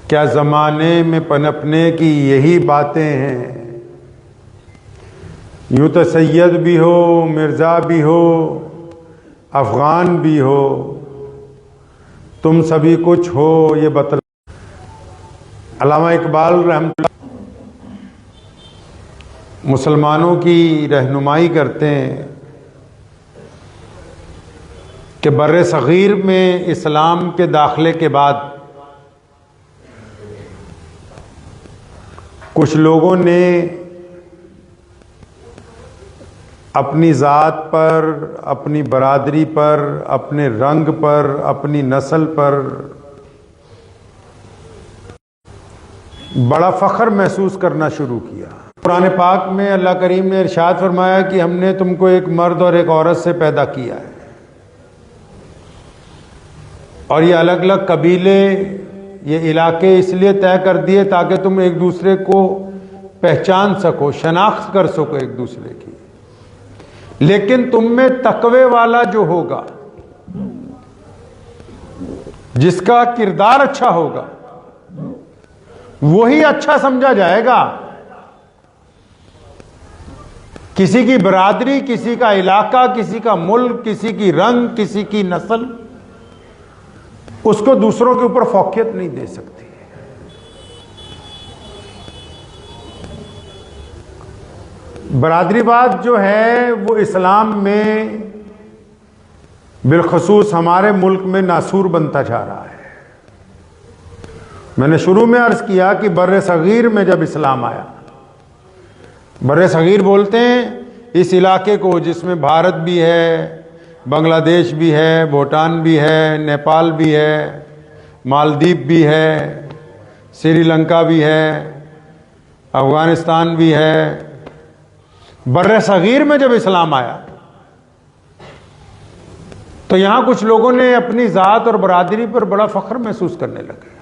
کیا زمانے میں پنپنے کی یہی باتیں ہیں؟ یوں تو سید بھی ہو، مرزا بھی ہو، افغان بھی ہو، تم سبھی کچھ ہو یہ بتلا۔ علامہ اقبال رحمۃ اللہ مسلمانوں کی رہنمائی کرتے ہیں کہ بر صغیر میں اسلام کے داخلے کے بعد کچھ لوگوں نے اپنی ذات پر، اپنی برادری پر، اپنے رنگ پر، اپنی نسل پر بڑا فخر محسوس کرنا شروع کیا۔ قرآن پاک میں اللہ کریم نے ارشاد فرمایا کہ ہم نے تم کو ایک مرد اور ایک عورت سے پیدا کیا ہے، اور یہ الگ الگ قبیلے، یہ علاقے اس لیے طے کر دیے تاکہ تم ایک دوسرے کو پہچان سکو، شناخت کر سکو ایک دوسرے کی۔ لیکن تم میں تقوی والا جو ہوگا، جس کا کردار اچھا ہوگا، وہی اچھا سمجھا جائے گا۔ کسی کی برادری، کسی کا علاقہ، کسی کا ملک، کسی کی رنگ، کسی کی نسل اس کو دوسروں کے اوپر فوقیت نہیں دے سکتی۔ برادری بات جو ہے وہ اسلام میں بالخصوص ہمارے ملک میں ناسور بنتا جا رہا ہے۔ میں نے شروع میں عرض کیا کہ بر صغیر میں جب اسلام آیا، بر صغیر بولتے ہیں اس علاقے کو جس میں بھارت بھی ہے، بنگلہ دیش بھی ہے، بھوٹان بھی ہے، نیپال بھی ہے، مالدیپ بھی ہے، سری لنکا بھی ہے، افغانستان بھی ہے۔ بر صغیر میں جب اسلام آیا تو یہاں کچھ لوگوں نے اپنی ذات اور برادری پر بڑا فخر محسوس کرنے لگے،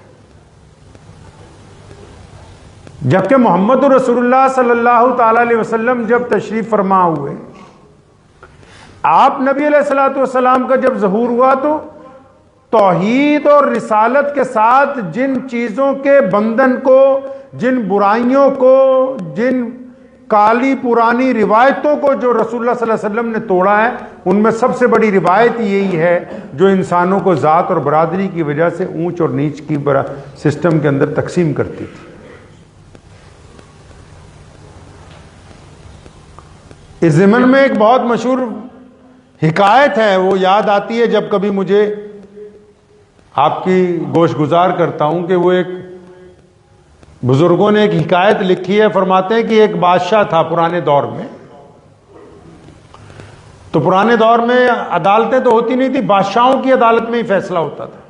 جبکہ محمد رسول اللہ صلی اللہ تعالی علیہ وسلم جب تشریف فرما ہوئے، آپ نبی علیہ الصلوۃ والسلام کا جب ظہور ہوا تو توحید اور رسالت کے ساتھ جن چیزوں کے بندھن کو، جن برائیوں کو، جن کالی پرانی روایتوں کو جو رسول اللہ صلی اللہ علیہ وسلم نے توڑا ہے، ان میں سب سے بڑی روایت یہی ہے جو انسانوں کو ذات اور برادری کی وجہ سے اونچ اور نیچ کی سسٹم کے اندر تقسیم کرتی تھی۔ اس ضمن میں ایک بہت مشہور حکایت ہے، وہ یاد آتی ہے جب کبھی مجھے آپ کی گوش گزار کرتا ہوں کہ وہ ایک بزرگوں نے ایک حکایت لکھی ہے، فرماتے ہیں کہ ایک بادشاہ تھا پرانے دور میں۔ تو پرانے دور میں عدالتیں تو ہوتی نہیں تھی، بادشاہوں کی عدالت میں ہی فیصلہ ہوتا تھا۔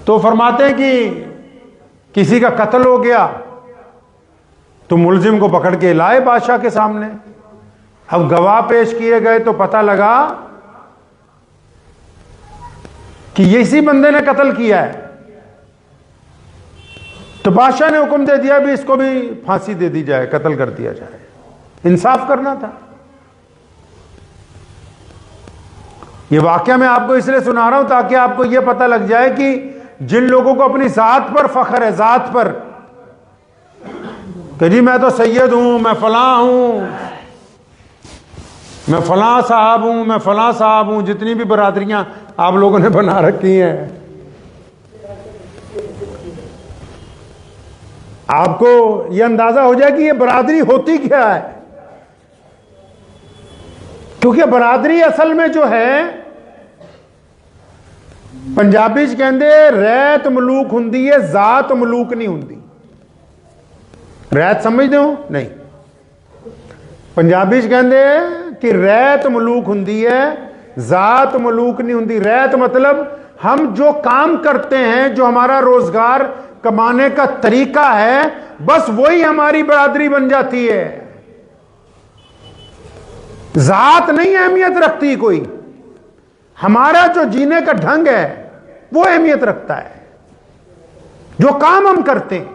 تو فرماتے ہیں کہ کسی کا قتل ہو گیا تو ملزم کو پکڑ کے لائے بادشاہ کے سامنے۔ اب گواہ پیش کیے گئے تو پتہ لگا کہ یہ اسی بندے نے قتل کیا ہے۔ تو بادشاہ نے حکم دے دیا بھی اس کو بھی پھانسی دے دی جائے، قتل کر دیا جائے، انصاف کرنا تھا۔ یہ واقعہ میں آپ کو اس لیے سنا رہا ہوں تاکہ آپ کو یہ پتہ لگ جائے کہ جن لوگوں کو اپنی ذات پر فخر ہے، ذات پر کہ جی میں تو سید ہوں، میں فلاں ہوں، میں فلاں صاحب ہوں، میں فلاں صاحب ہوں، جتنی بھی برادریاں آپ لوگوں نے بنا رکھی ہیں، آپ کو یہ اندازہ ہو جائے کہ یہ برادری ہوتی کیا ہے۔ کیونکہ برادری اصل میں جو ہے پنجابی چ کہندے ریت ملوک ہوندی ہے، ذات ملوک نہیں ہوندی۔ ریت سمجھتے ہو؟ نہیں، پنجابی چ کہندے کہ ریت ملوک ہوندی ہے، ذات ملوک نہیں ہوندی۔ ریت مطلب ہم جو کام کرتے ہیں، جو ہمارا روزگار کمانے کا طریقہ ہے، بس وہی ہماری برادری بن جاتی ہے۔ ذات نہیں اہمیت رکھتی کوئی، ہمارا جو جینے کا ڈھنگ ہے وہ اہمیت رکھتا ہے، جو کام ہم کرتے ہیں۔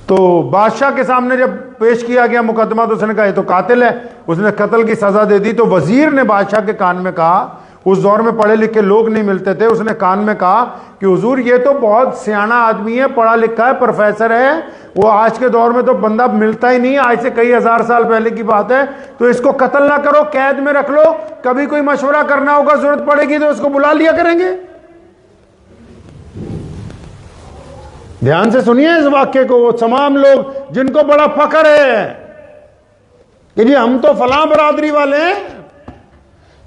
تو بادشاہ کے سامنے جب پیش کیا گیا مقدمہ تو اس نے کہا یہ تو قاتل ہے، اس نے قتل کی سزا دے دی۔ تو وزیر نے بادشاہ کے کان میں کہا، اس دور میں پڑھے لکھے لوگ نہیں ملتے تھے. اس نے کان میں کہا کہ حضور یہ تو بہت سیاںا آدمی ہے, پڑھا لکھا ہے, پروفیسر ہے, وہ آج کے دور میں تو بندہ ملتا ہی نہیں, آج سے کئی ہزار سال پہلے کی بات ہے, تو اس کو قتل نہ کرو, قید میں رکھ لو, کبھی کوئی مشورہ کرنا ہوگا, ضرورت پڑے گی تو اس کو بلا لیا کریں گے. دھیان سے سنیے اس واقعے کو. وہ تمام لوگ جن کو بڑا فخر ہے کہ جی ہم تو فلاں برادری والے ہیں,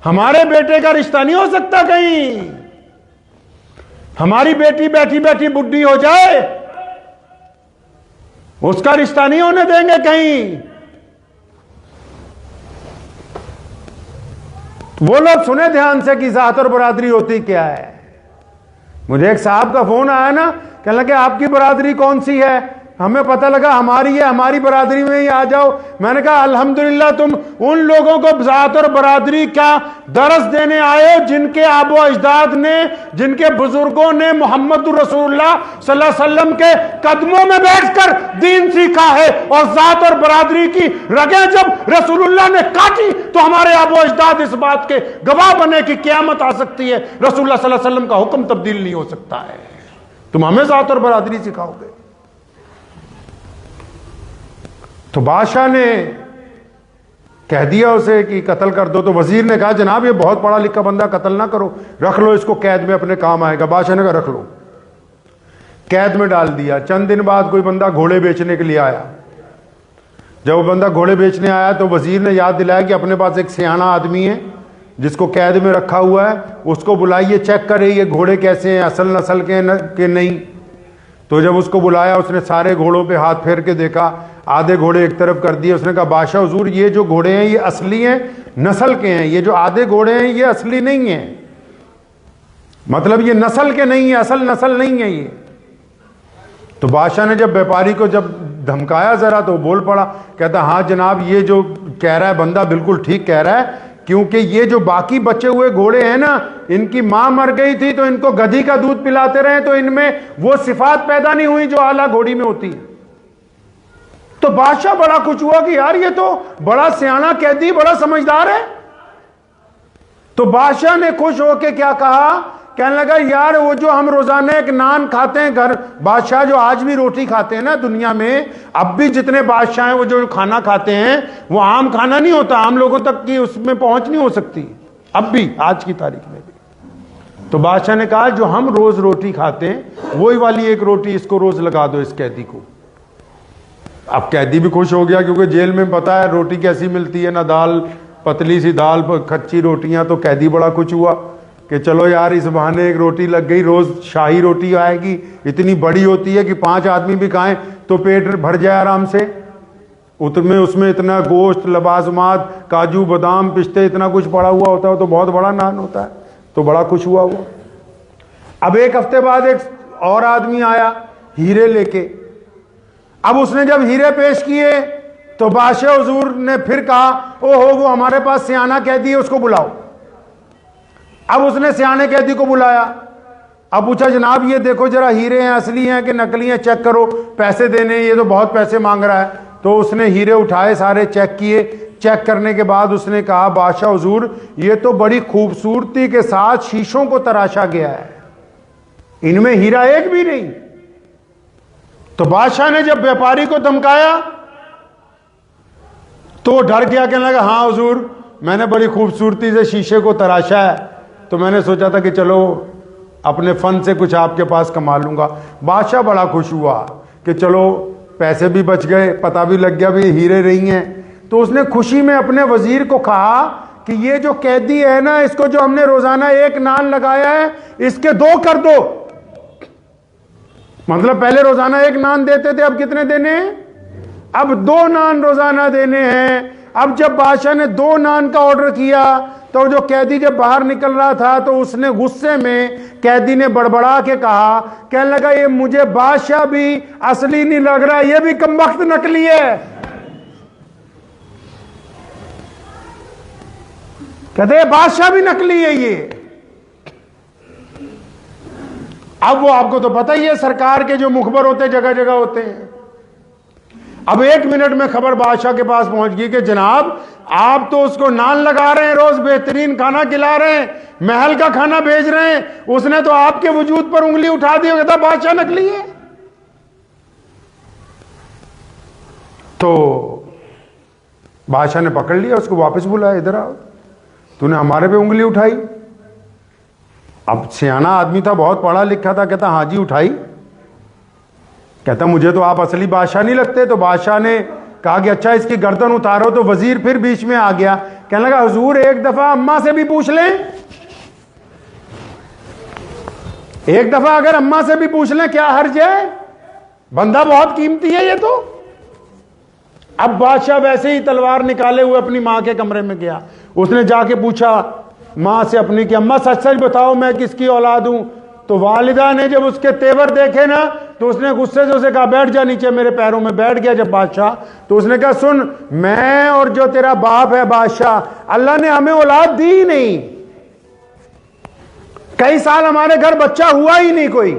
ہمارے بیٹے کا رشتہ نہیں ہو سکتا کہیں, ہماری بیٹی بیٹھی بیٹھی بڈھی ہو جائے اس کا رشتہ نہیں ہونے دیں گے کہیں. وہ لوگ سنے دھیان سے کہ ذات اور برادری ہوتی کیا ہے. مجھے ایک صاحب کا فون آیا نا, کہنے لگے آپ کی برادری کون سی ہے؟ ہمیں پتہ لگا ہماری ہے, ہماری برادری میں ہی آ جاؤ. میں نے کہا الحمدللہ تم ان لوگوں کو ذات اور برادری کا درس دینے آئے ہو جن کے آب و اجداد نے, جن کے بزرگوں نے محمد رسول اللہ صلی اللہ علیہ وسلم کے قدموں میں بیٹھ کر دین سیکھا ہے. اور ذات اور برادری کی رگیں جب رسول اللہ نے کاٹی تو ہمارے آب و اجداد اس بات کے گواہ بنے کہ قیامت آ سکتی ہے, رسول اللہ صلی اللہ علیہ وسلم کا حکم تبدیل نہیں ہو سکتا ہے. تم ہمیں ذات اور برادری سکھاؤ گے؟ تو بادشاہ نے کہہ دیا اسے کہ قتل کر دو. تو وزیر نے کہا جناب یہ بہت پڑھا لکھا بندہ, قتل نہ کرو, رکھ لو اس کو قید میں, اپنے کام آئے گا. بادشاہ نے کہا رکھ لو. قید میں ڈال دیا. چند دن بعد کوئی بندہ گھوڑے بیچنے کے لیے آیا. جب وہ بندہ گھوڑے بیچنے آیا تو وزیر نے یاد دلایا کہ اپنے پاس ایک سیاںا آدمی ہے جس کو قید میں رکھا ہوا ہے, اس کو بلائیے, چیک کرے یہ گھوڑے کیسے ہیں, اصل نسل کے ہیں کہ نہیں. تو جب اس کو بلایا اس نے سارے گھوڑوں پہ ہاتھ پھیر کے دیکھا, آدھے گھوڑے ایک طرف کر دیے. اس نے کہا بادشاہ حضور یہ جو گھوڑے ہیں یہ اصلی ہیں, نسل کے ہیں, یہ جو آدھے گھوڑے ہیں یہ اصلی نہیں ہیں, مطلب یہ نسل کے نہیں ہیں, اصل نسل نہیں ہے یہ. تو بادشاہ نے جب بیپاری کو جب دھمکایا ذرا تو وہ بول پڑا, کہتا ہاں جناب یہ جو کہہ رہا ہے بندہ بالکل ٹھیک کہہ رہا ہے, کیونکہ یہ جو باقی بچے ہوئے گھوڑے ہیں نا ان کی ماں مر گئی تھی تو ان کو گدھی کا دودھ پلاتے رہے تو ان میں وہ صفات پیدا نہیں ہوئی جو اعلیٰ گھوڑی میں ہوتی ہے. تو بادشاہ بڑا خوش ہوا کہ یار یہ تو بڑا سیاںا قیدی, بڑا سمجھدار ہے. تو بادشاہ نے خوش ہو کے کیا کہا, کہنے لگا یار وہ جو ہم روزانہ ایک نان کھاتے ہیں گھر, بادشاہ جو آج بھی روٹی کھاتے ہیں نا دنیا میں, اب بھی جتنے بادشاہ ہیں وہ جو کھانا کھاتے ہیں وہ عام کھانا نہیں ہوتا, عام لوگوں تک کی اس میں پہنچ نہیں ہو سکتی اب بھی, آج کی تاریخ میں بھی. تو بادشاہ نے کہا جو ہم روز روٹی کھاتے ہیں وہی والی ایک روٹی اس کو روز لگا دو اس قیدی کو. اب قیدی بھی خوش ہو گیا کیونکہ جیل میں پتا ہے روٹی کیسی ملتی ہے, نہ دال, پتلی سی دال, کچی روٹیاں. تو قیدی بڑا خوش ہوا کہ چلو یار اس بہانے ایک روٹی لگ گئی, روز شاہی روٹی آئے گی, اتنی بڑی ہوتی ہے کہ 5 آدمی بھی کھائیں تو پیٹ بھر جائے آرام سے. اس میں اتنا گوشت, لوازمات, کاجو بادام پستے اتنا کچھ پڑا ہوا ہوتا ہے, تو بہت بڑا نان ہوتا ہے. تو بڑا خوش ہوا وہ. اب ایک ہفتے بعد ایک اور آدمی آیا ہیرے لے کے. اب اس نے جب ہیرے پیش کیے تو بادشاہ حضور نے پھر کہا او ہو وہ ہمارے پاس سیاںا قیدی ہے اس کو بلاؤ. اب اس نے سیانے قیدی کو بلایا. اب پوچھا جناب یہ دیکھو ذرا ہیرے ہیں اصلی ہیں کہ نقلی ہیں, چیک کرو, پیسے دینے, یہ تو بہت پیسے مانگ رہا ہے. تو اس نے ہیرے اٹھائے, سارے چیک کیے. چیک کرنے کے بعد اس نے کہا بادشاہ حضور یہ تو بڑی خوبصورتی کے ساتھ شیشوں کو تراشا گیا ہے, ان میں ہیرا ایک بھی نہیں. تو بادشاہ نے جب بیپاری کو دھمکایا تو وہ ڈر گیا, کہنے لگا ہاں حضور میں نے بڑی خوبصورتی سے شیشے کو تراشا ہے, تو میں نے سوچا تھا کہ چلو اپنے فن سے کچھ آپ کے پاس کما لوں گا. بادشاہ بڑا خوش ہوا کہ چلو پیسے بھی بچ گئے, پتہ بھی لگ گیا بھی ہیرے رہی ہیں. تو اس نے خوشی میں اپنے وزیر کو کہا کہ یہ جو قیدی ہے نا اس کو جو ہم نے روزانہ ایک نان لگایا ہے اس کے 2 کر دو. مطلب پہلے روزانہ ایک نان دیتے تھے, اب کتنے دینے ہیں؟ اب 2 نان روزانہ دینے ہیں. اب جب بادشاہ نے 2 نان کا آرڈر کیا تو جو قیدی جب باہر نکل رہا تھا تو اس نے غصے میں قیدی نے بڑبڑا کے کہا, کہنے لگا یہ مجھے بادشاہ بھی اصلی نہیں لگ رہا, یہ بھی کمبخت نکلی ہے. کہتے ہیں بادشاہ بھی نکلی ہے یہ. اب وہ آپ کو تو پتہ ہی ہے سرکار کے جو مخبر ہوتے جگہ جگہ ہوتے ہیں. اب 1 منٹ میں خبر بادشاہ کے پاس پہنچ گئی کہ جناب آپ تو اس کو نان لگا رہے ہیں، روز بہترین کھانا کھلا رہے ہیں، محل کا کھانا بھیج رہے ہیں، اس نے تو آپ کے وجود پر انگلی اٹھا دی اور کہتا بادشاہ نکلی ہے. تو بادشاہ نے پکڑ لیا، اس کو واپس بلایا، ادھر آؤ، تو نے ہمارے پہ انگلی اٹھائی. اب سیانا آدمی تھا، بہت پڑھا لکھا تھا، کہتا ہاں جی اٹھائی. کہتا مجھے تو آپ اصلی بادشاہ نہیں لگتے. تو بادشاہ نے کہا کہ اچھا اس کی گردن اتارو. تو وزیر پھر بیچ میں آ گیا، کہنے لگا حضور ایک دفعہ اماں سے بھی پوچھ لیں، ایک دفعہ اگر اماں سے بھی پوچھ لیں کیا حرج ہے، بندہ بہت قیمتی ہے یہ تو. اب بادشاہ ویسے ہی تلوار نکالے ہوئے اپنی ماں کے کمرے میں گیا. اس نے جا کے پوچھا ماں سے اپنی کہ اماں سچ سچ بتاؤ میں کس کی اولاد ہوں. تو والدہ نے جب اس کے تیور دیکھے نا تو اس نے غصے سے اسے کہا بیٹھ جا نیچے میرے پیروں میں. بیٹھ گیا جب بادشاہ تو اس نے کہا سن، میں اور جو تیرا باپ ہے بادشاہ، اللہ نے ہمیں اولاد دی ہی نہیں. کئی سال ہمارے گھر بچہ ہوا ہی نہیں کوئی.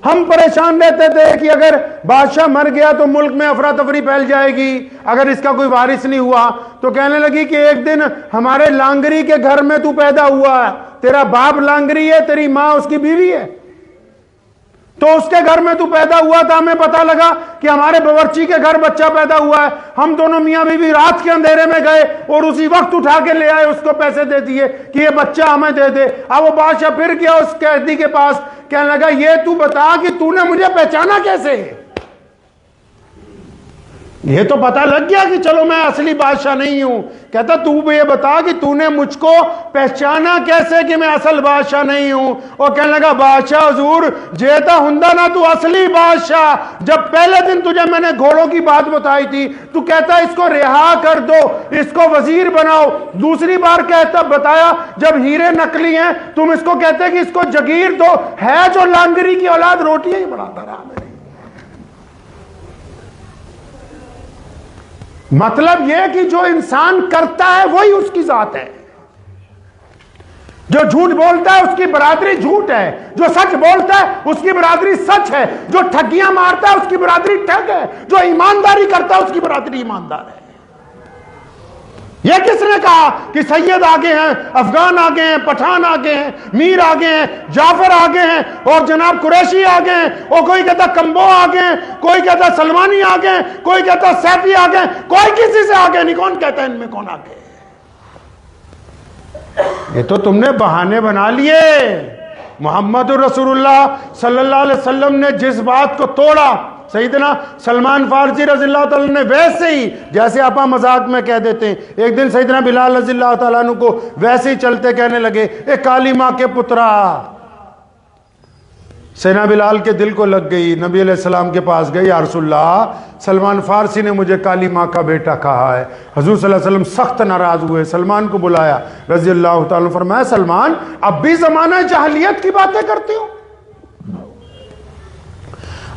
ہم پریشان رہتے تھے کہ اگر بادشاہ مر گیا تو ملک میں افراتفری پھیل جائے گی، اگر اس کا کوئی وارث نہیں ہوا. تو کہنے لگی کہ ایک دن ہمارے لانگری کے گھر میں تو پیدا ہوا ہے، تیرا باپ لانگری ہے، تیری ماں اس کی بیوی ہے، تو اس کے گھر میں تو پیدا ہوا تھا. ہمیں پتا لگا کہ ہمارے باورچی کے گھر بچہ پیدا ہوا ہے. ہم دونوں میاں بیوی رات کے اندھیرے میں گئے اور اسی وقت اٹھا کے لے آئے، اس کو پیسے دے دیے کہ یہ بچہ ہمیں دے دے. اب وہ بادشاہ پھر گیا اس قیدی کے پاس، کہنے لگا یہ تو بتا کہ تو نے مجھے پہچانا کیسے؟ یہ تو پتا لگ گیا کہ چلو میں اصلی بادشاہ نہیں ہوں. کہتا تو یہ بتا کہ تو نے مجھ کو پہچانا کیسے کہ میں اصل بادشاہ نہیں ہوں؟ اور کہنے لگا بادشاہ حضور جیتا ہندا نا تو اصلی بادشاہ. جب پہلے دن تجھے میں نے گھوڑوں کی بات بتائی تھی تو کہتا اس کو رہا کر دو، اس کو وزیر بناؤ. دوسری بار کہتا بتایا جب ہیرے نکلی ہیں تم اس کو کہتے کہ اس کو جگیر دو. ہے جو لانگری کی اولاد روٹیاں ہی بناتا رہا. مطلب یہ کہ جو انسان کرتا ہے وہی اس کی ذات ہے. جو جھوٹ بولتا ہے اس کی برادری جھوٹ ہے، جو سچ بولتا ہے اس کی برادری سچ ہے، جو ٹھگیاں مارتا ہے اس کی برادری ٹھگ ہے، جو ایمانداری کرتا ہے اس کی برادری ایماندار ہے. یہ کس نے کہا کہ سید آگے ہیں، افغان آگے ہیں، پٹھان آگے ہیں، میر آگے ہیں، جعفر آگے ہیں اور جناب قریشی آگے ہیں، اور کوئی کہتا کمبو آگے ہیں، کوئی کہتا سلمانی آگے ہیں، کوئی کہتا سیفی آگے ہیں، کوئی کسی سے آگے نہیں. کون کہتا ہے ان میں کون آگے؟ یہ تو تم نے بہانے بنا لیے. محمد رسول اللہ صلی اللہ علیہ وسلم نے جس بات کو توڑا سیدنا سلمان فارسی رضی اللہ تعالیٰ نے ویسے ہی، جیسے آپ مذاق میں کہہ دیتے ہیں، ایک دن سیدنا بلال رضی اللہ تعالیٰ عنہ کو ویسے ہی چلتے کہنے لگے اے کالی ماں کے پترا. سیدنا بلال کے دل کو لگ گئی، نبی علیہ السلام کے پاس گئے، یا رسول اللہ سلمان فارسی نے مجھے کالی ماں کا بیٹا کہا ہے. حضور صلی اللہ علیہ وسلم سخت ناراض ہوئے، سلمان کو بلایا رضی اللہ تعالیٰ عنہ، فرمایا سلمان اب بھی زمانہ جاہلیت کی باتیں کرتے ہو،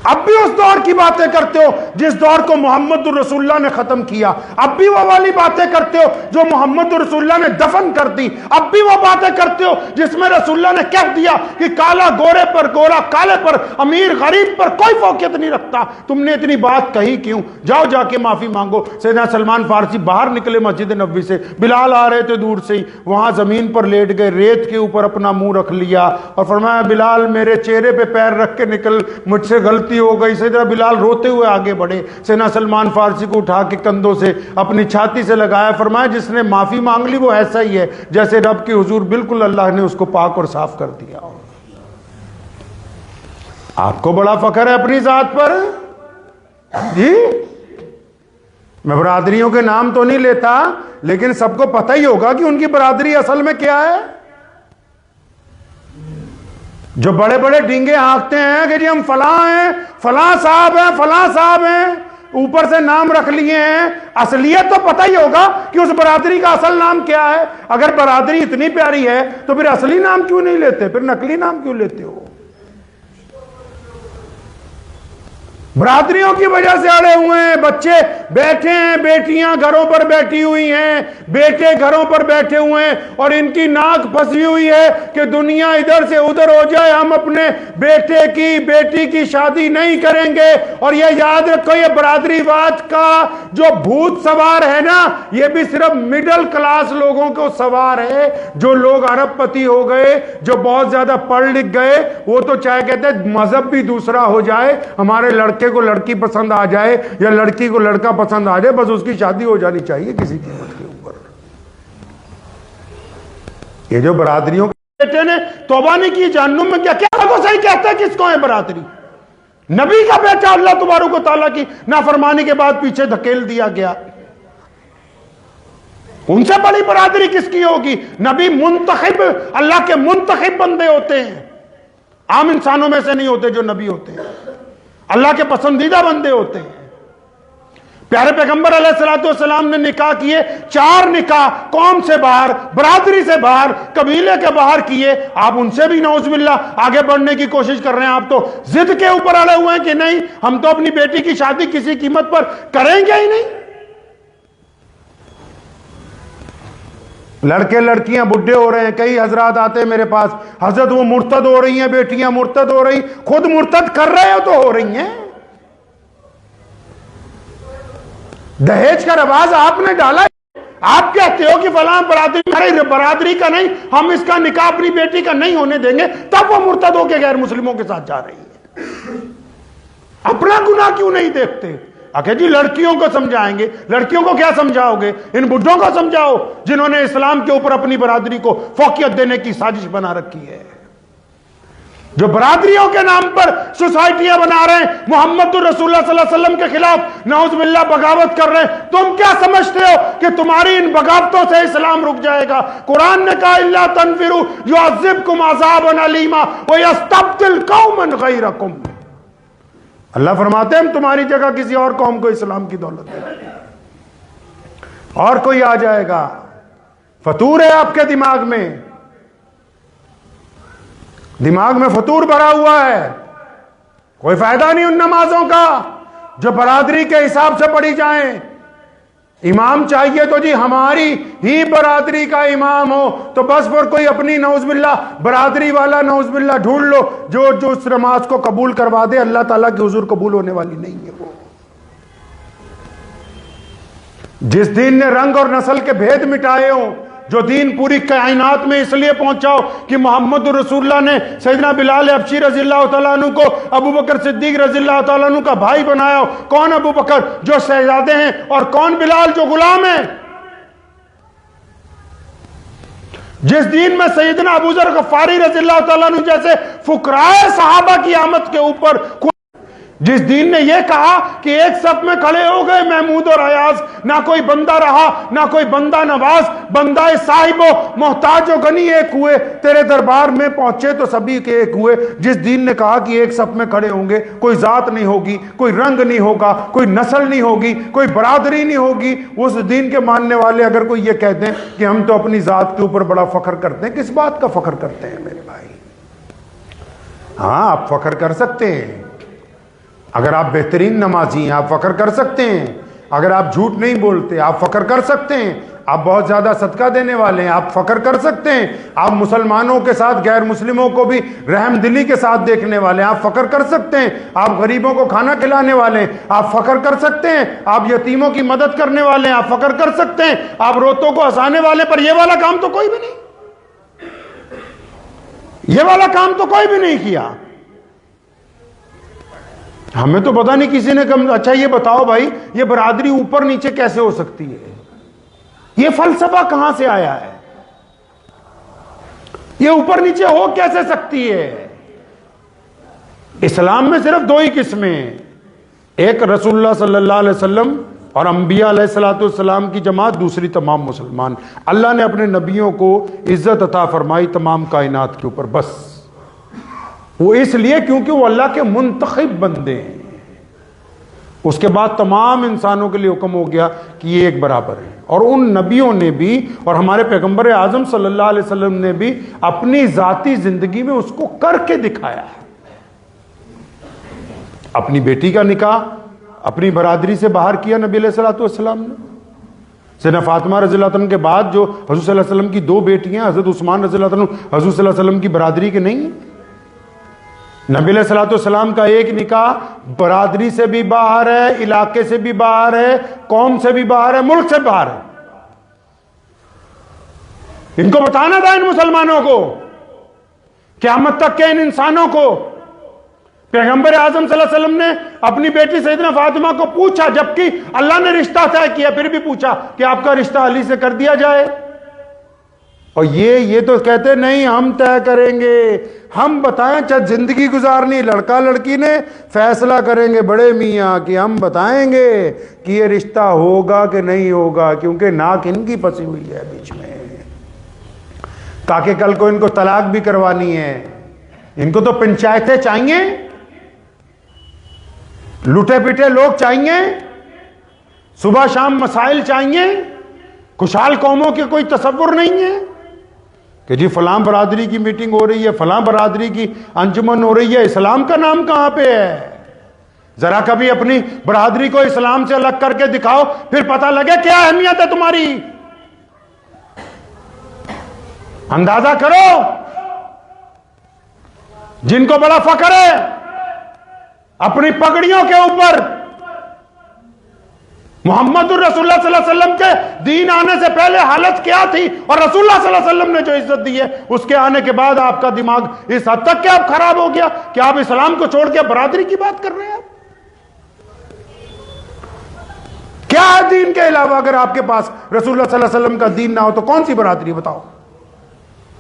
اب بھی اس دور کی باتیں کرتے ہو جس دور کو محمد رسول اللہ نے ختم کیا، اب بھی وہ والی باتیں کرتے ہو جو محمد رسول اللہ نے دفن کر دی، اب بھی وہ باتیں کرتے ہو جس میں رسول اللہ نے کہہ دیا کہ کالا گورے پر، گورا کالے پر، امیر غریب پر کوئی فوقیت نہیں رکھتا. تم نے اتنی بات کہی کیوں؟ جاؤ جا کے معافی مانگو. سیدنا سلمان فارسی باہر نکلے مسجد نبوی سے، بلال آ رہے تھے دور سے ہی، وہاں زمین پر لیٹ گئے، ریت کے اوپر اپنا منہ رکھ لیا اور فرمایا بلال میرے چہرے پہ پیر رکھ کے نکل، مجھ سے غلطی ہو گئی. سیدنا بلال روتے ہوئے آگے بڑھے، سیدنا سلمان فارسی کو اٹھا کے کندھوں سے اپنی چھاتی سے لگایا، فرمایا جس نے معافی مانگ لی وہ ایسا ہی ہے جیسے رب کے حضور بالکل اللہ نے اس کو پاک اور صاف کر دیا. آپ کو بڑا فخر ہے اپنی ذات پر جی. میں برادریوں کے نام تو نہیں لیتا لیکن سب کو پتہ ہی ہوگا کہ ان کی برادری اصل میں کیا ہے. جو بڑے بڑے ڈینگے ہانکتے ہیں کہ جی ہم فلاں ہیں، فلاں صاحب ہیں، فلاں صاحب ہیں، اوپر سے نام رکھ لیے ہیں، اصلیت تو پتہ ہی ہوگا کہ اس برادری کا اصل نام کیا ہے. اگر برادری اتنی پیاری ہے تو پھر اصلی نام کیوں نہیں لیتے، پھر نقلی نام کیوں لیتے ہو؟ برادریوں کی وجہ سے اڑے ہوئے ہیں، بچے بیٹھے ہیں، بیٹیاں گھروں پر بیٹھی ہوئی ہیں، بیٹے گھروں پر بیٹھے ہوئے ہیں، اور ان کی ناک پھنسی ہوئی ہے کہ دنیا ادھر سے ادھر ہو جائے، ہم اپنے بیٹے کی بیٹی کی شادی نہیں کریں گے۔ اور یہ یاد رکھو، یہ برادری واد کا جو بھوت سوار ہے نا، یہ بھی صرف مڈل کلاس لوگوں کو سوار ہے۔ جو لوگ ارب پتی ہو گئے، جو بہت زیادہ پڑھ لکھ گئے، وہ تو چاہے کہتے ہیں مذہب بھی دوسرا ہو جائے، ہمارے لڑکے کو لڑکی پسند آ جائے یا لڑکی کو لڑکا پسند آ جائے، بس اس کی شادی ہو جانی چاہیے کسی قیمت کے اوپر۔ یہ جو برادریوں کے بیٹے نے توبہ نہیں کی، جہنم میں کیا کو صحیح کہتا ہے کس کو ہے برادری؟ نبی کا بیٹا اللہ تبارک و تعالیٰ کی نافرمانی کے بعد پیچھے دھکیل دیا گیا، ان سے بڑی برادری کس کی ہوگی؟ نبی منتخب، اللہ کے منتخب بندے ہوتے ہیں، عام انسانوں میں سے نہیں ہوتے جو نبی ہوتے ہیں، اللہ کے پسندیدہ بندے ہوتے ہیں۔ پیارے پیغمبر علیہ السلام نے نکاح کیے، 4 نکاح قوم سے باہر، برادری سے باہر، قبیلے کے باہر کیے۔ آپ ان سے بھی نعوذ باللہ آگے بڑھنے کی کوشش کر رہے ہیں، آپ تو ضد کے اوپر اڑے ہوئے ہیں کہ نہیں، ہم تو اپنی بیٹی کی شادی کسی قیمت پر کریں گے ہی نہیں۔ لڑکے لڑکیاں بڈھے ہو رہے ہیں، کئی حضرات آتے ہیں میرے پاس، حضرت وہ مرتد ہو رہی ہیں، بیٹیاں مرتد ہو رہی، خود مرتد کر رہے ہو تو ہو رہی ہیں۔ دہیج کا رواج آپ نے ڈالا، آپ کہتے ہو کہ فلاں برادری کا نہیں، ہم اس کا نکاح اپنی بیٹی کا نہیں ہونے دیں گے، تب وہ مرتد ہو کے غیر مسلموں کے ساتھ جا رہی ہے۔ اپنا گناہ کیوں نہیں دیکھتے؟ آگے جی لڑکیوں کو سمجھائیں گے، لڑکیوں کو کیا سمجھاؤ گے؟ ان بڈھوں کو سمجھاؤ جنہوں نے اسلام کے اوپر اپنی برادری کو فوقیت دینے کی سازش بنا رکھی ہے، جو برادریوں کے نام پر سوسائٹیاں بنا رہے ہیں، محمد الرسول اللہ صلی اللہ علیہ وسلم کے خلاف نعوذ باللہ بغاوت کر رہے ہیں۔ تم کیا سمجھتے ہو کہ تمہاری ان بغاوتوں سے اسلام رک جائے گا؟ قرآن نے کہا الا تنفروا يعذبكم عذابا الیما ويستبدل قوما غیرکم۔ اللہ فرماتے ہیں ہم تمہاری جگہ کسی اور قوم کو اسلام کی دولت دیں گے، اور کوئی آ جائے گا۔ فطور ہے آپ کے دماغ میں، دماغ میں فطور بھرا ہوا ہے، کوئی فائدہ نہیں ان نمازوں کا جو برادری کے حساب سے پڑھی جائیں۔ امام چاہیے تو جی ہماری ہی برادری کا امام ہو، تو بس پر کوئی اپنی نعوذ باللہ برادری والا نعوذ باللہ ڈھونڈ لو جو اس نماز کو قبول کروا دے، اللہ تعالیٰ کے حضور قبول ہونے والی نہیں ہے وہ۔ جس دین نے رنگ اور نسل کے بھید مٹائے ہوں، جو دین پوری کائنات میں اس لیے پہنچاؤ کہ محمد رسول اللہ نے سیدنا بلال حبشی رضی اللہ تعالیٰ عنہ کو ابو بکر صدیق رضی اللہ تعالیٰ عنہ کا بھائی بنایا ہو۔ کون ابو بکر جو شہزادے ہیں، اور کون بلال جو غلام ہیں؟ جس دین میں سیدنا ابو ذر غفاری رضی اللہ تعالیٰ عنہ جیسے فقراء صحابہ کی آمد کے اوپر، جس دین نے یہ کہا کہ ایک صف میں کھڑے ہو گئے محمود اور ایاز، نہ کوئی بندہ رہا نہ کوئی بندہ نواز، بندہ صاحب و محتاج و غنی ایک ہوئے، تیرے دربار میں پہنچے تو سبھی کے ایک ہوئے۔ جس دین نے کہا کہ ایک صف میں کھڑے ہوں گے، کوئی ذات نہیں ہوگی، کوئی رنگ نہیں ہوگا، کوئی نسل نہیں ہوگی، کوئی برادری نہیں ہوگی، اس دین کے ماننے والے اگر کوئی یہ کہتے ہیں کہ ہم تو اپنی ذات کے اوپر بڑا فخر کرتے ہیں، کس بات کا فخر کرتے ہیں میرے بھائی؟ ہاں آپ فخر کر سکتے ہیں، اگر آپ بہترین نمازی ہیں آپ فخر کر سکتے ہیں، اگر آپ جھوٹ نہیں بولتے آپ فخر کر سکتے ہیں، آپ بہت زیادہ صدقہ دینے والے ہیں آپ فخر کر سکتے ہیں، آپ مسلمانوں کے ساتھ غیر مسلموں کو بھی رحم دلی کے ساتھ دیکھنے والے ہیں آپ فخر کر سکتے ہیں، آپ غریبوں کو کھانا کھلانے والے ہیں آپ فخر کر سکتے ہیں، آپ یتیموں کی مدد کرنے والے ہیں آپ فخر کر سکتے ہیں، آپ روتوں کو ہنسانے والے، پر یہ والا کام تو کوئی بھی نہیں، یہ والا کام تو کوئی بھی نہیں کیا۔ ہمیں تو پتہ نہیں کسی نے کم۔ اچھا یہ بتاؤ بھائی، یہ برادری اوپر نیچے کیسے ہو سکتی ہے؟ یہ فلسفہ کہاں سے آیا ہے؟ یہ اوپر نیچے ہو کیسے سکتی ہے؟ اسلام میں صرف 2 ہی قسمیں، ایک رسول اللہ صلی اللہ علیہ وسلم اور انبیاء علیہ السلام کی جماعت، دوسری تمام مسلمان۔ اللہ نے اپنے نبیوں کو عزت عطا فرمائی تمام کائنات کے اوپر، بس وہ اس لیے کیونکہ وہ اللہ کے منتخب بندے ہیں۔ اس کے بعد تمام انسانوں کے لیے حکم ہو گیا کہ یہ ایک برابر ہے، اور ان نبیوں نے بھی اور ہمارے پیغمبر اعظم صلی اللہ علیہ وسلم نے بھی اپنی ذاتی زندگی میں اس کو کر کے دکھایا ہے۔ اپنی بیٹی کا نکاح اپنی برادری سے باہر کیا نبی علیہ الصلوۃ والسلام نے. سیدنا فاطمہ رضی اللہ عنہ کے بعد جو حضور صلی اللہ علیہ وسلم کی دو بیٹیاں حضرت عثمان رضی اللہ عنہ حضور صلی اللہ علیہ وسلم کی برادری کے نہیں. نبی علیہ الصلوۃ والسلام کا ایک نکاح برادری سے بھی باہر ہے, علاقے سے بھی باہر ہے, قوم سے بھی باہر ہے, ملک سے باہر ہے. ان کو بتانا تھا ان مسلمانوں کو, قیامت تک کے ان انسانوں کو. پیغمبر اعظم صلی اللہ علیہ وسلم نے اپنی بیٹی سیدنا فاطمہ کو پوچھا, جبکہ اللہ نے رشتہ طے کیا, پھر بھی پوچھا کہ آپ کا رشتہ علی سے کر دیا جائے. اور یہ تو کہتے نہیں ہم طے کریں گے, ہم بتائیں. چاہے زندگی گزارنی لڑکا لڑکی نے فیصلہ کریں گے بڑے میاں کہ ہم بتائیں گے کہ یہ رشتہ ہوگا کہ نہیں ہوگا, کیونکہ ناک ان کی پھنسی ہوئی ہے بیچ میں, تاکہ کل کو ان کو طلاق بھی کروانی ہے. ان کو تو پنچایتیں چاہیے, لوٹے پیٹے لوگ چاہیے, صبح شام مسائل چاہیے. خوشحال قوموں کے کوئی تصور نہیں ہے کہ جی فلاں برادری کی میٹنگ ہو رہی ہے, فلاں برادری کی انجمن ہو رہی ہے. اسلام کا نام کہاں پہ ہے؟ ذرا کبھی اپنی برادری کو اسلام سے الگ کر کے دکھاؤ, پھر پتہ لگے کیا اہمیت ہے تمہاری. اندازہ کرو. جن کو بڑا فخر ہے اپنی پگڑیوں کے اوپر, محمد الرسول اللہ صلی اللہ علیہ وسلم کے دین آنے سے پہلے حالت کیا تھی, اور رسول اللہ صلی اللہ علیہ وسلم نے جو عزت دی ہے اس کے آنے کے بعد آپ کا دماغ اس حد تک کہ اب خراب ہو گیا کہ آپ اسلام کو چھوڑ کے برادری کی بات کر رہے ہیں. کیا ہے دین کے علاوہ؟ اگر آپ کے پاس رسول اللہ صلی اللہ علیہ وسلم کا دین نہ ہو تو کون سی برادری بتاؤ؟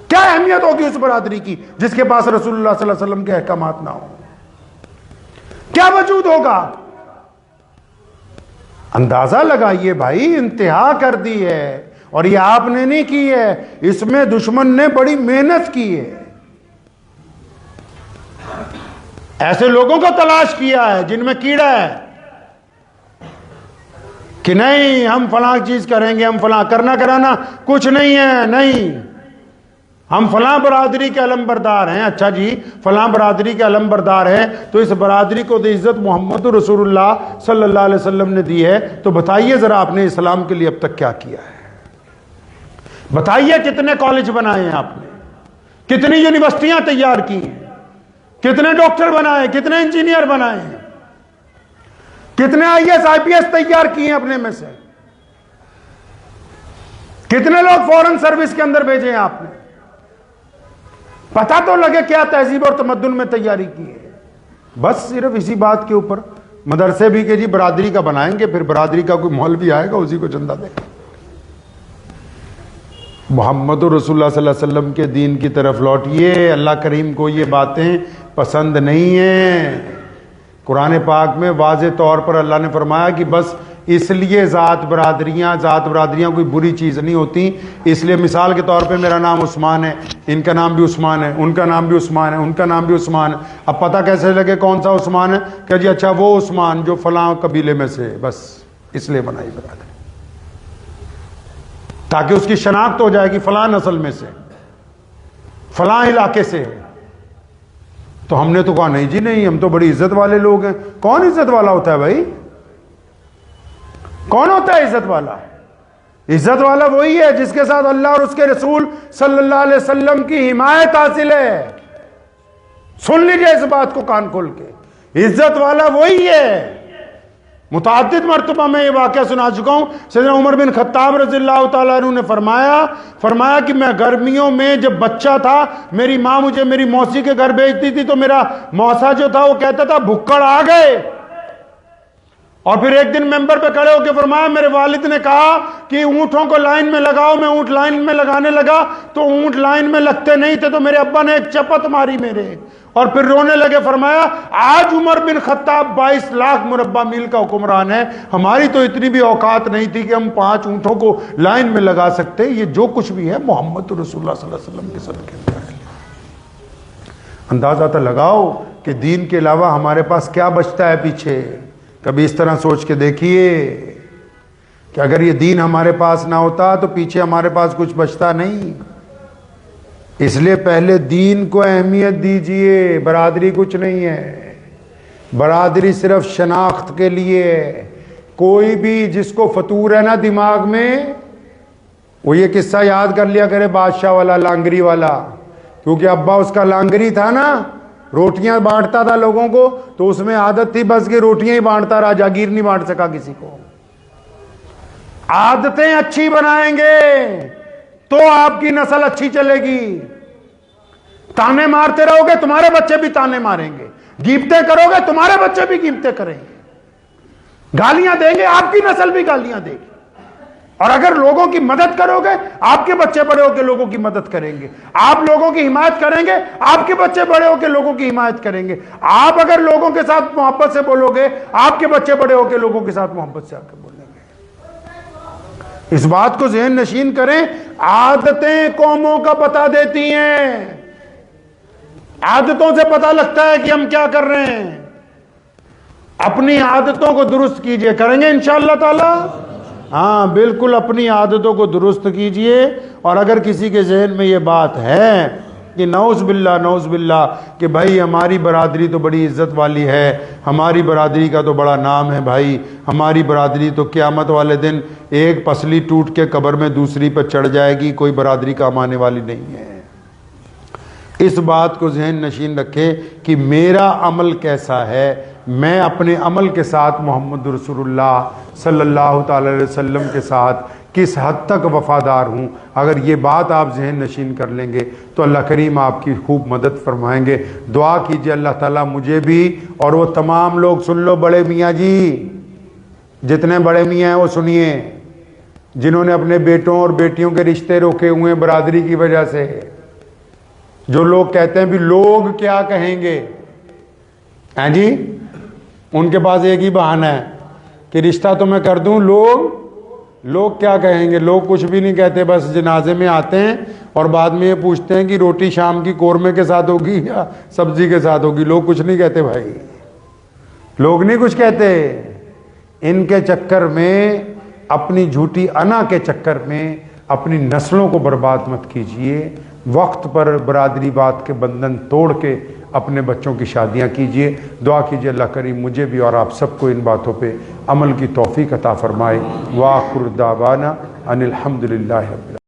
کیا اہمیت ہوگی اس برادری کی جس کے پاس رسول اللہ صلی اللہ علیہ وسلم کے احکامات نہ ہو؟ کیا وجود ہوگا؟ اندازہ لگائیے بھائی, انتہا کر دی ہے. اور یہ آپ نے نہیں کی ہے, اس میں دشمن نے بڑی محنت کی ہے. ایسے لوگوں کو تلاش کیا ہے جن میں کیڑا ہے کہ نہیں ہم فلاں چیز کریں گے, ہم فلاں کرنا کرانا کچھ نہیں ہے, نہیں ہم فلاں برادری کے علم بردار ہیں. اچھا جی, فلاں برادری کے علم بردار ہیں تو اس برادری کو تو عزت محمد رسول اللہ صلی اللہ علیہ وسلم نے دی ہے, تو بتائیے ذرا آپ نے اسلام کے لیے اب تک کیا کیا ہے؟ بتائیے کتنے کالج بنائے ہیں آپ نے, کتنی یونیورسٹیاں تیار کی ہیں, کتنے ڈاکٹر بنائے, کتنے انجینئر بنائے ہیں, کتنے IAS IPS تیار کیے ہیں اپنے میں سے, کتنے لوگ فورن سروس کے اندر بھیجے ہیں آپ نے. پتہ تو لگے کیا تہذیب اور تمدن میں تیاری کی ہے. بس صرف اسی بات کے اوپر مدرسے بھی کہ جی برادری کا بنائیں گے, پھر برادری کا کوئی مولوی آئے گا اسی کو چندہ دے گا. محمد رسول اللہ صلی اللہ علیہ وسلم کے دین کی طرف لوٹیے. اللہ کریم کو یہ باتیں پسند نہیں ہیں. قرآن پاک میں واضح طور پر اللہ نے فرمایا کہ بس اس لیے ذات برادریاں کوئی بری چیز نہیں ہوتی. اس لیے مثال کے طور پہ میرا نام عثمان ہے, ان کا نام بھی عثمان ہے, ان کا نام بھی عثمان ہے, ان کا نام بھی عثمان ہے. اب پتہ کیسے لگے کون سا عثمان ہے؟ کہ جی اچھا وہ عثمان جو فلاں قبیلے میں سے, بس اس لیے بنائی برادری تاکہ اس کی شناخت ہو جائے گی فلاں نسل میں سے, فلاں علاقے سے. تو ہم نے تو کہا نہیں جی نہیں, ہم تو بڑی عزت والے لوگ ہیں. کون عزت والا ہوتا ہے بھائی؟ کون ہوتا ہے عزت والا؟ عزت والا وہی ہے جس کے ساتھ اللہ اور اس کے رسول صلی اللہ علیہ وسلم کی حمایت حاصل ہے. سن لیجئے اس بات کو کان کھول کے, عزت والا وہی ہے. متعدد مرتبہ میں یہ واقعہ سنا چکا ہوں. سیدنا عمر بن خطاب رضی اللہ تعالیٰ عنہ نے فرمایا کہ میں گرمیوں میں جب بچہ تھا, میری ماں مجھے میری موسی کے گھر بھیجتی تھی, تو میرا موسا جو تھا وہ کہتا تھا بھکڑ آ گئے. اور پھر ایک دن ممبر پہ کھڑے ہو کے فرمایا میرے والد نے کہا کہ اونٹوں کو لائن میں لگاؤ. میں اونٹ لائن میں لگانے لگا تو اونٹ لائن میں لگتے نہیں تھے, تو میرے ابا نے ایک چپت ماری میرے, اور پھر رونے لگے. فرمایا آج عمر بن خطاب 22 لاکھ مربع میل کا حکمران ہے, ہماری تو اتنی بھی اوقات نہیں تھی کہ ہم 5 اونٹوں کو لائن میں لگا سکتے. یہ جو کچھ بھی ہے محمد رسول اللہ صلی اللہ علیہ وسلم کے صدقے میں ہے. اندازہ تو لگاؤ کہ دین کے علاوہ ہمارے پاس کیا بچتا ہے پیچھے. کبھی اس طرح سوچ کے دیکھیے کہ اگر یہ دین ہمارے پاس نہ ہوتا تو پیچھے ہمارے پاس کچھ بچتا نہیں. اس لیے پہلے دین کو اہمیت دیجئے, برادری کچھ نہیں ہے. برادری صرف شناخت کے لیے ہے۔ کوئی بھی جس کو فطور ہے نا دماغ میں، وہ یہ قصہ یاد کر لیا کرے بادشاہ والا، لانگری والا، کیونکہ ابا اس کا لانگری تھا نا، روٹیاں بانٹتا تھا لوگوں کو، تو اس میں عادت تھی بس کہ روٹیاں ہی بانٹتا رہا، جاگیر نہیں بانٹ سکا کسی کو۔ عادتیں اچھی بنائیں گے تو آپ کی نسل اچھی چلے گی۔ تانے مارتے رہو گے تمہارے بچے بھی تانے ماریں گے، گیبتیں کرو گے تمہارے بچے بھی گیبتیں کریں گے، گالیاں دیں گے آپ کی نسل بھی گالیاں دے گی، اور اگر لوگوں کی مدد کرو گے آپ کے بچے بڑے ہو کے لوگوں کی مدد کریں گے، آپ لوگوں کی حمایت کریں گے آپ کے بچے بڑے ہو کے لوگوں کی حمایت کریں گے، آپ اگر لوگوں کے ساتھ محبت سے بولو گے آپ کے بچے بڑے ہو کے لوگوں کے ساتھ محبت سے آ کے بولیں گے۔ اس بات کو ذہن نشین کریں، عادتیں قوموں کا پتہ دیتی ہیں، عادتوں سے پتہ لگتا ہے کہ ہم کیا کر رہے ہیں۔ اپنی عادتوں کو درست کیجئے، کریں گے انشاءاللہ تعالی؟ ہاں بالکل، اپنی عادتوں کو درست کیجئے۔ اور اگر کسی کے ذہن میں یہ بات ہے کہ نعوذ باللہ کہ بھائی ہماری برادری تو بڑی عزت والی ہے، ہماری برادری کا تو بڑا نام ہے بھائی، ہماری برادری تو قیامت والے دن ایک پسلی ٹوٹ کے قبر میں دوسری پر چڑھ جائے گی، کوئی برادری کام آنے والی نہیں ہے، اس بات کو ذہن نشین رکھے کہ میرا عمل کیسا ہے، میں اپنے عمل کے ساتھ محمد رسول اللہ صلی اللہ تعالی علیہ وسلم کے ساتھ کس حد تک وفادار ہوں۔ اگر یہ بات آپ ذہن نشین کر لیں گے تو اللہ کریم آپ کی خوب مدد فرمائیں گے۔ دعا کیجئے اللہ تعالیٰ مجھے بھی اور وہ تمام لوگ، سن لو بڑے میاں جی، جتنے بڑے میاں ہیں وہ سنیے، جنہوں نے اپنے بیٹوں اور بیٹیوں کے رشتے روکے ہوئے ہیں برادری کی وجہ سے، جو لوگ کہتے ہیں بھی لوگ کیا کہیں گے، ہیں جی، ان کے پاس ایک ہی بہانہ ہے کہ رشتہ تو میں کر دوں، لوگ کیا کہیں گے۔ لوگ کچھ بھی نہیں کہتے، بس جنازے میں آتے ہیں اور بعد میں یہ پوچھتے ہیں کہ روٹی شام کی قورمے کے ساتھ ہوگی یا سبزی کے ساتھ ہوگی۔ لوگ کچھ نہیں کہتے بھائی، لوگ نہیں کچھ کہتے۔ ان کے چکر میں، اپنی جھوٹی انا کے چکر میں اپنی نسلوں کو برباد مت کیجئے۔ وقت پر برادری بات کے بندھن توڑ کے اپنے بچوں کی شادیاں کیجئے۔ دعا کیجئے اللہ کریم مجھے بھی اور آپ سب کو ان باتوں پہ عمل کی توفیق عطا فرمائے۔ وآخر دعوانا ان الحمدللہ رب العالمین۔